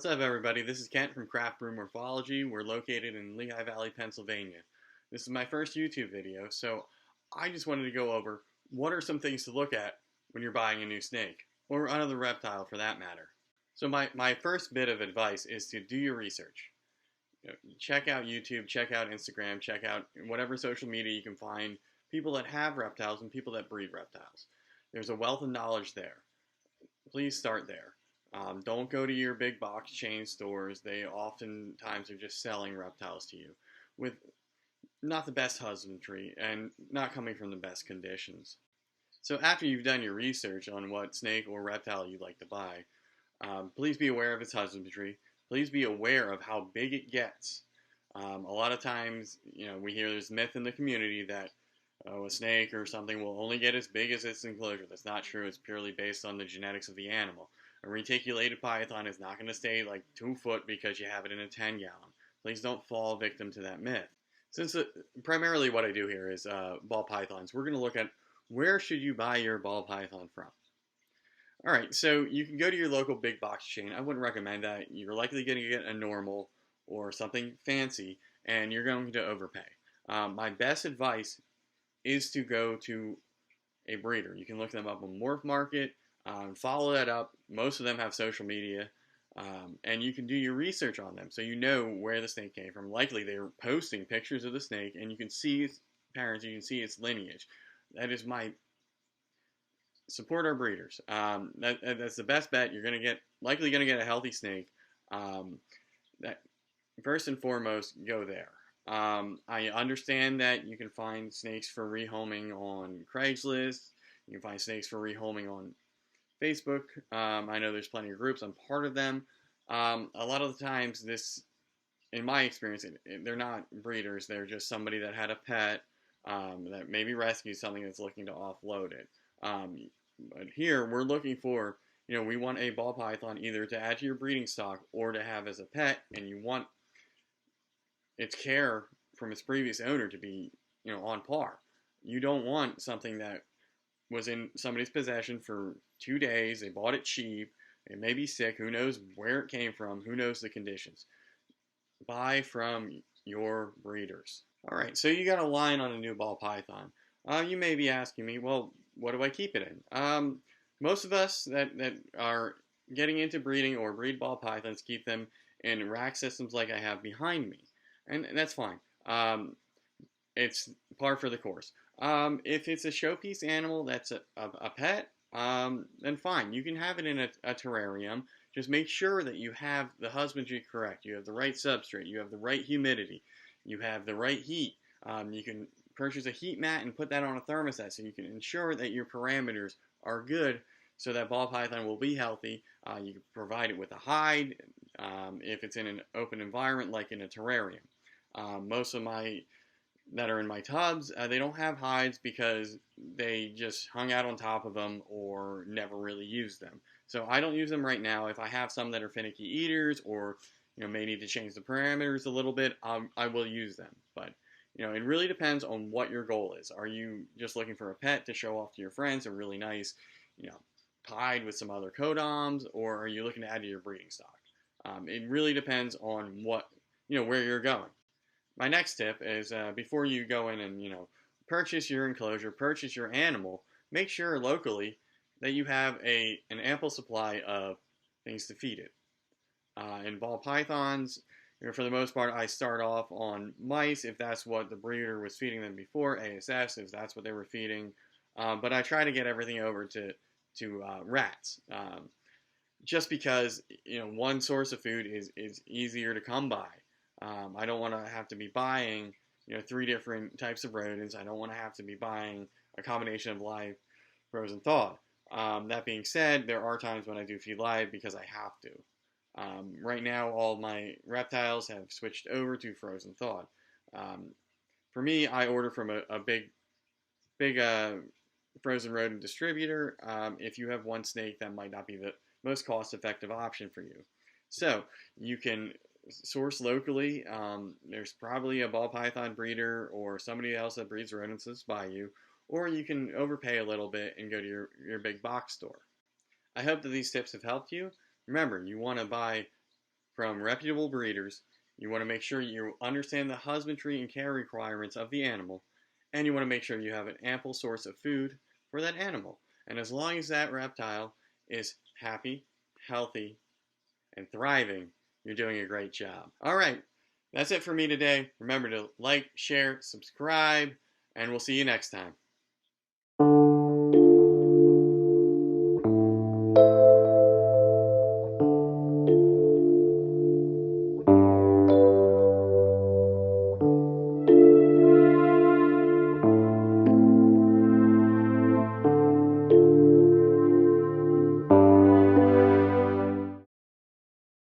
up, everybody? This is Kent from Craft Brew Morphology. We're located in Lehigh Valley, Pennsylvania. This is my first YouTube video, so I just wanted to go over what are some things to look at when you're buying a new snake, or another reptile for that matter. So my first bit of advice is to do your research. Check out YouTube, check out Instagram, check out whatever social media you can find people that have reptiles and people that breed reptiles. There's a wealth of knowledge there. Please start there. Don't go to your big box chain stores. They oftentimes are just selling reptiles to you with not the best husbandry and not coming from the best conditions. So after you've done your research on what snake or reptile you'd like to buy, please be aware of its husbandry. Please be aware of how big it gets. A lot of times, we hear there's myth in the community that a snake or something will only get as big as its enclosure. That's not true. It's purely based on the genetics of the animal. A reticulated python is not going to stay like 2 foot because you have it in a 10-gallon. Please don't fall victim to that myth. Since primarily what I do here is ball pythons, we're going to look at where should you buy your ball python from. Alright, so you can go to your local big box chain. I wouldn't recommend that. You're likely going to get a normal or something fancy, and you're going to overpay. My best advice is to go to a breeder. You can look them up on Morph Market, follow that up. Most of them have social media, and you can do your research on them so you know where the snake came from. Likely they're posting pictures of the snake, and you can see its parents, you can see its lineage. That is my support our breeders. That's the best bet. You're likely going to get a healthy snake. That first and foremost, go there. I understand that you can find snakes for rehoming on Craigslist. You can find snakes for rehoming on Facebook. I know there's plenty of groups. I'm part of them. A lot of the times, in my experience, they're not breeders. They're just somebody that had a pet that maybe rescued something that's looking to offload it. But here, we're looking for, we want a ball python either to add to your breeding stock or to have as a pet, and you want its care from its previous owner to be, on par. You don't want something that was in somebody's possession for 2 days, they bought it cheap, it may be sick, who knows where it came from, who knows the conditions. Buy from your breeders. Alright, so you got a line on a new ball python. You may be asking me, well, what do I keep it in? Most of us that are getting into breeding or breed ball pythons keep them in rack systems like I have behind me. And that's fine. It's par for the course. If it's a showpiece animal that's a pet, then fine. You can have it in a terrarium. Just make sure that you have the husbandry correct. You have the right substrate. You have the right humidity. You have the right heat. You can purchase a heat mat and put that on a thermostat so you can ensure that your parameters are good so that ball python will be healthy. You can provide it with a hide if it's in an open environment like in a terrarium. Most of that are in my tubs, they don't have hides because they just hung out on top of them or never really used them. So I don't use them right now. If I have some that are finicky eaters or may need to change the parameters a little bit, I will use them. But it really depends on what your goal is. Are you just looking for a pet to show off to your friends, a really nice, hide with some other codoms, or are you looking to add to your breeding stock? It really depends on where you're going. My next tip is before you go in and purchase your enclosure, purchase your animal, make sure locally that you have an ample supply of things to feed it. In ball pythons, for the most part, I start off on mice if that's what the breeder was feeding them before, ASS if that's what they were feeding, but I try to get everything over to rats. Just because one source of food is easier to come by. I don't want to have to be buying 3 different types of rodents. I don't want to have to be buying a combination of live, frozen, thawed. That being said, there are times when I do feed live because I have to. Right now, all my reptiles have switched over to frozen thawed. For me, I order from a big frozen rodent distributor. If you have one snake, that might not be the most cost-effective option for you. So you can source locally. There's probably a ball python breeder or somebody else that breeds rodents that's by you, or you can overpay a little bit and go to your big box store. I hope that these tips have helped you. Remember, you want to buy from reputable breeders. You want to make sure you understand the husbandry and care requirements of the animal, and you want to make sure you have an ample source of food for that animal. And as long as that reptile is happy, healthy, and thriving, you're doing a great job. Alright, that's it for me today. Remember to like, share, subscribe, and we'll see you next time.